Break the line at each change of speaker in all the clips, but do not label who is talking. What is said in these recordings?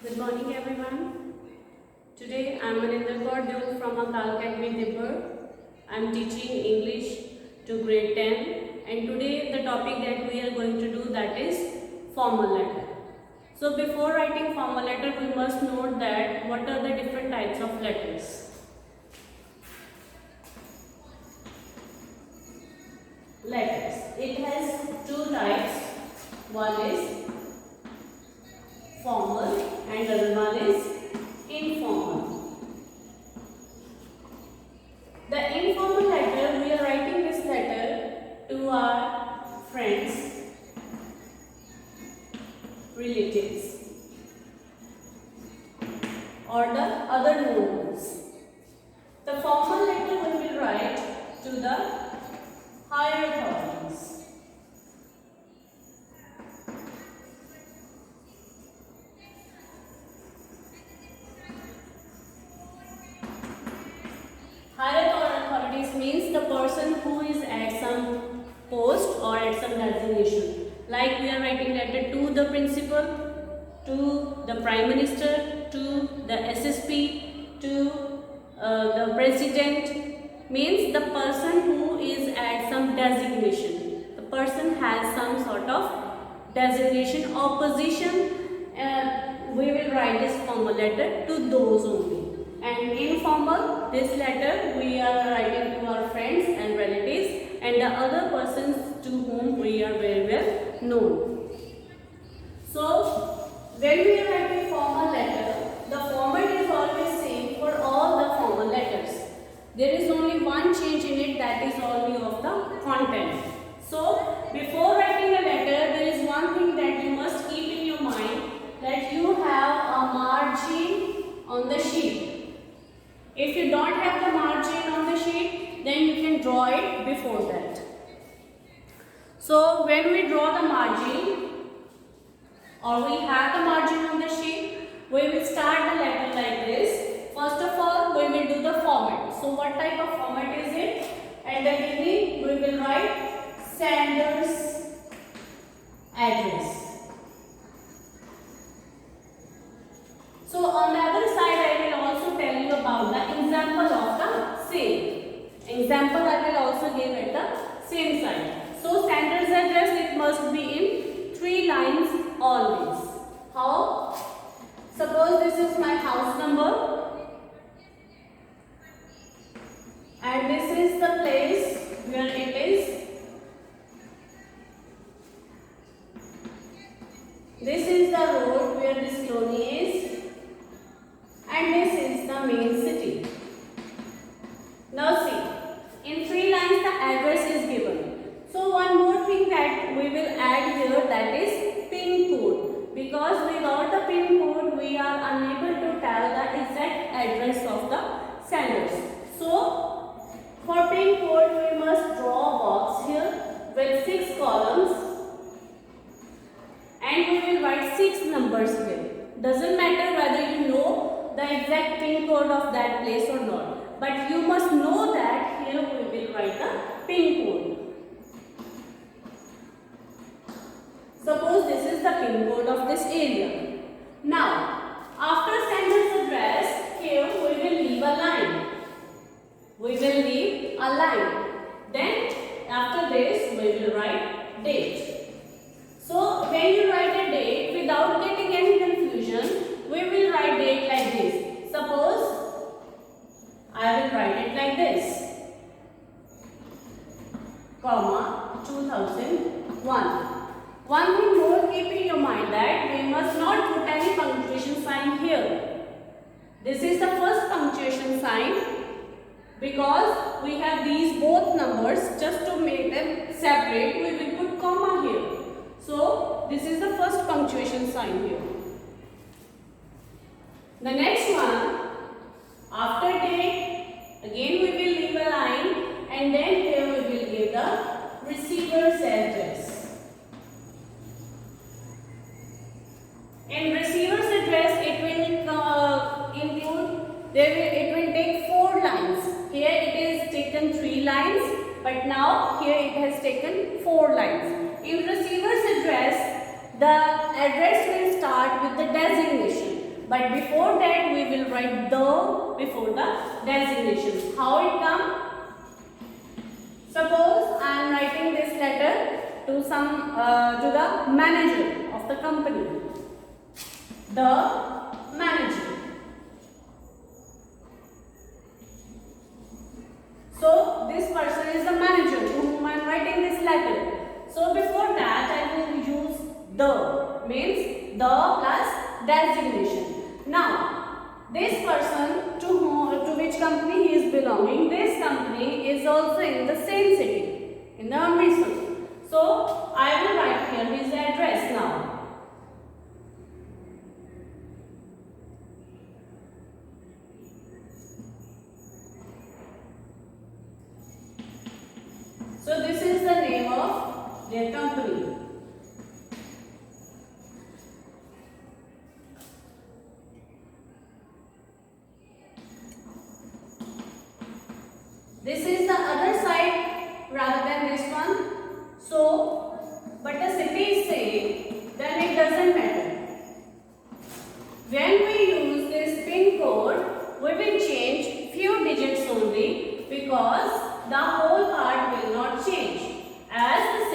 Good morning everyone. Today I am Maninder Kaur Deol from Akal Academy Dibbar. I am teaching English to grade 10 and today the topic that we are going to do that is formal letter. So before writing formal letter we must note that what are the different types of letters. Letters. It has two types. One is formal and the other one is informal. The informal letter, we are writing this letter to our friends, relatives or the other known ones. The formal letter we will write to the higher authorities. Higher authorities means the person who is at some post or at some designation. Like we are writing letter to the principal, to the prime minister, to the SSP, to the president. Means the person who is at some designation. The person has some sort of designation or position. We will write this formal letter to those only. And informal, this letter we are writing to our friends and relatives and the other persons to whom we are very well known. So, when we are writing formal letter, the format is always same for all the formal letters. There is only one change in it, that is only of the content. So, before writing a letter, there is one thing that you must keep in your mind, that you have a margin on the sheet. If you don't have the margin on the sheet, then you can draw it before that. So when we draw the margin or we have the margin on the sheet, we will start the letter like this. First of all, we will do the format. So what type of format is it? At the beginning, we will write sender's address. So on the other side, I will also tell you about the example of the same. Example I will also give at the same side. So sender's address, it must be in 3 lines always. How? Suppose this is my house number and this is the place where it is. This is the road where this colony is. And this is the main city. Now see, in 3 lines the address is given. So one more thing that we will add here, that is pin code. Because without the pin code we are unable to tell the exact address of the senders. So for pin code we must draw a box here with 6 columns and we will write 6 numbers here. Doesn't matter whether you know the exact pin code of that place or not, but you must know that here we will write the pin code. Suppose this is the pin code of this area. Now, after sender's address, here we will leave a line. We will leave a line. Then, after this, we will write date. So, when you write a date, without getting any confusion, we will write date like this. Suppose I will write it like this, comma 2001. One thing more, keep in your mind that we must not put any punctuation sign here. This is the first punctuation sign because we have these both numbers. Just to make them separate, we will put comma here. So this is the first punctuation sign here. The next one, after date, again we will leave a line and then here we will give the receiver's address. In receiver's address, it will it will take 4 lines. Here it is taken 3 lines, but now here it has taken 4 lines. In receiver's address, the address will start with the designation. but before that we will write the before the designation. How it come? Suppose I am writing this letter to to the manager of the company. The manager. So this person is the manager to whom I am writing this letter. So before that I will use the, means the plus designation. Now this person to which company he is belonging, this company is also in the same city, in the Amritsar. So I will write here his address now. So this is the name of their company. This is the other side rather than this one. So, but the city is same, then it doesn't matter. When we use this pin code, we will change few digits only because the whole part will not change, as the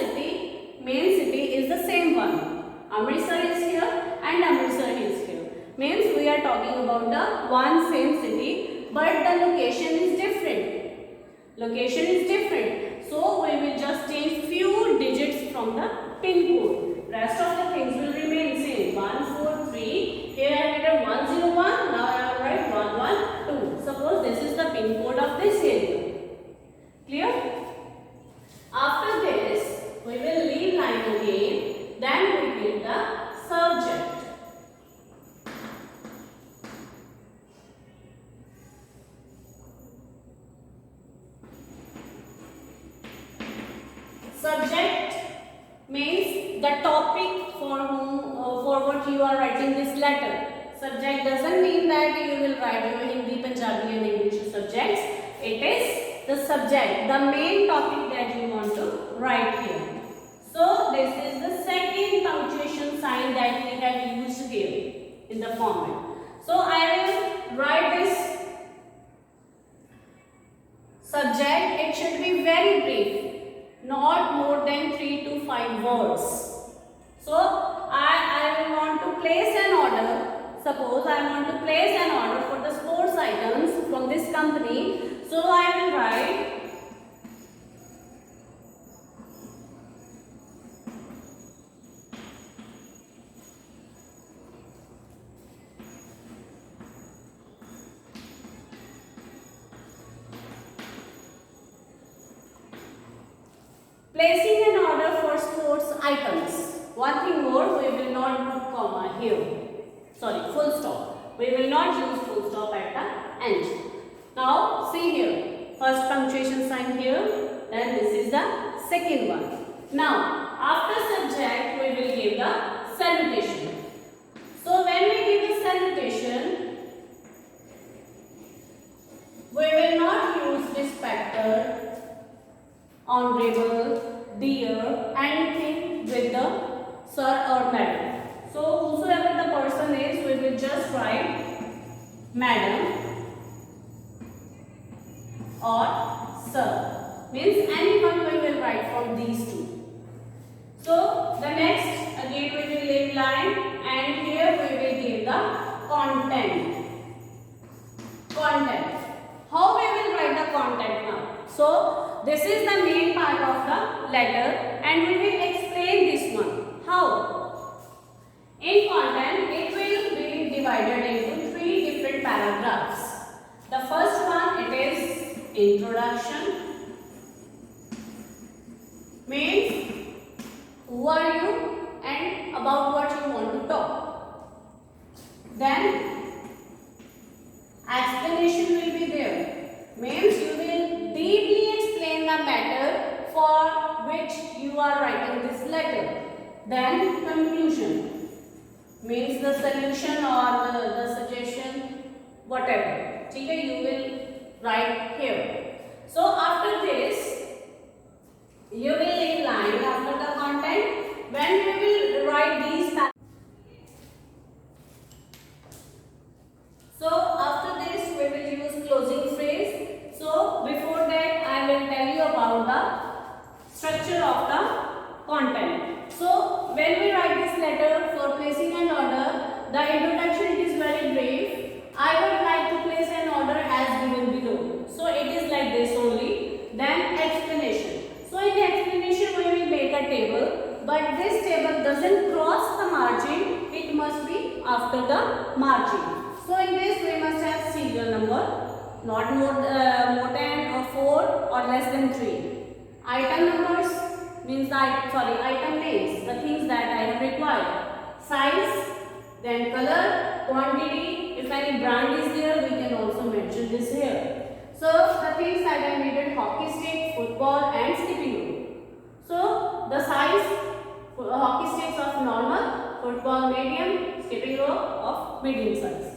main city is the same one. Amritsar is here and Amritsar is here. Means we are talking about the one same city, but the location is different. Location is different. So we will just change few digits from the pin code. Rest of the things will remain same. 143. Here I written 101. Now I will write 112. Suppose this is the pin code of this area. Clear? After this, we will leave line again. Then we will the subject. Subject means the topic for what you are writing this letter. Subject doesn't mean that you will write your Hindi, Punjabi and English subjects. It is the subject, the main topic that you want to write here. So this is the second punctuation sign that we have used here in the format. So I will write this subject. It should be very brief, not more than 3 to 5 words. So I will want to place an order. Suppose I want to place an order for the sports items from this company. So I will write placing an order for sports items. One thing more, we will not put comma here. Sorry, full stop. We will not use full stop at the end. Now see here, first punctuation sign here, then this is the second one. Now after subject we will give the salutation. So when we give the salutation, we will not use respected, honorable, dear, anything with the sir or madam. So whosoever the person is, we will just write madam or sir. Means anyone we will write from these two. So the next again we will leave line and here we will give the content. Content. How we will write the content now? So this is the main part of the letter and we will explain this one. How? In content it will be divided into 3 different paragraphs. The first one it is introduction. Means who are you and about what you want to talk. Then explanation will be there. Means you will deeply explain the matter for which you are writing this letter. Then conclusion. Means the solution or the suggestion, whatever. Okay, you will write here. So after this, you will leave line after the content. When you will write these letter for placing an order. The introduction is very brief. I would like to place an order as given below. So it is like this only. Then explanation. So in the explanation we will make a table, but this table doesn't cross the margin. It must be after the margin. So in this we must have serial number, not more than or 4 or less than 3. Item numbers means item names, the things that I have required. Size, then color, quantity. If any brand is there, we can also mention this here. So the things that I needed: hockey stick, football, and skipping rope. So the size: hockey sticks of normal, football medium, skipping rope of medium size.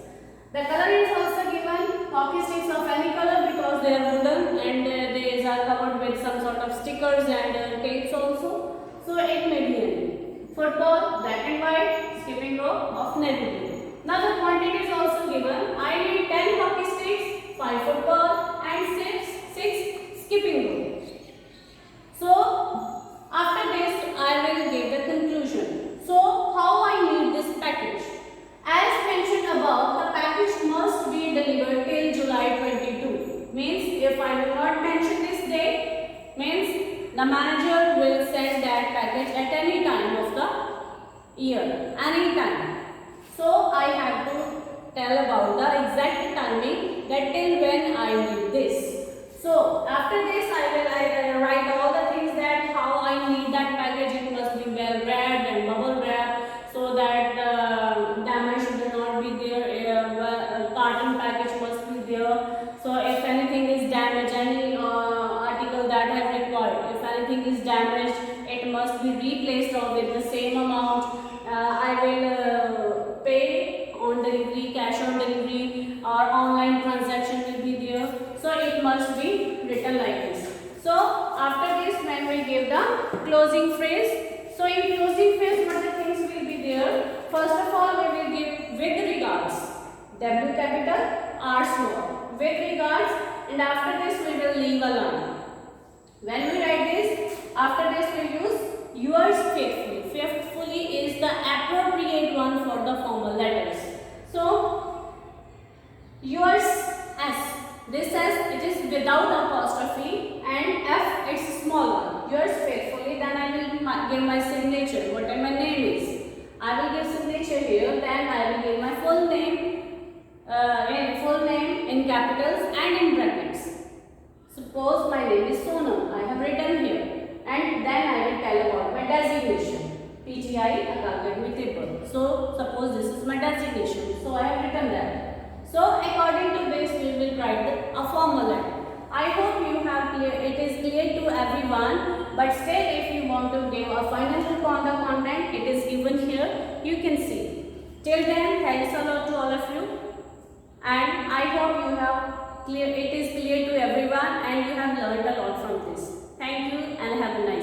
The color is also given: hockey sticks of any color because they are wooden and they are covered with some sort of stickers and tapes also. So it may be any. Football, black and white, skipping rope of navy blue. Now the quantity is also given. I need 10 hockey sticks, 5 football and 6 skipping rope. So after this I will give the conclusion. So how I need this package? As mentioned above, the package must be delivered till July 22. Means if I will not mention this date, means the manager will send that package at any time of the year, any time. So I have to tell about the exact timing, that till when I need this. So after this I will write all the things that how I need that package. It must be well wrapped and bubble wrapped so that damage should not be there. Carton package must be there. So if anything is damaged, any article that I have required, if anything is damaged, it must be replaced or with the same amount. I will pay on delivery, cash on delivery, or online transaction will be there. So it must be written like this. So after this, when we give the closing phrase, so in closing phrase what the things will be there? First of all we will give with regards, W capital, R small, with regards, and after this we will leave a line. When we write this, after this we use yours faithfully. Faithfully is the appropriate one for the formal letters. So yours S. This S, it is without apostrophe, and F, it's small one. Yours faithfully. Then I will give my signature, whatever my name is. I will give signature here. Then I will give my full name in capitals and in brackets. Suppose my name is Sonam. I have written here, and then I will tell about my designation. PGI Academy Tripur. So suppose this is my designation. So I have written that. So according to this we will write a formal letter. I hope you have it is clear to everyone, but still if you want to give a financial content, it is given here. You can see. Till then, thanks a lot to all of you, and I hope you have it is clear to everyone and you have learned a lot from this. Thank you and have a nice day.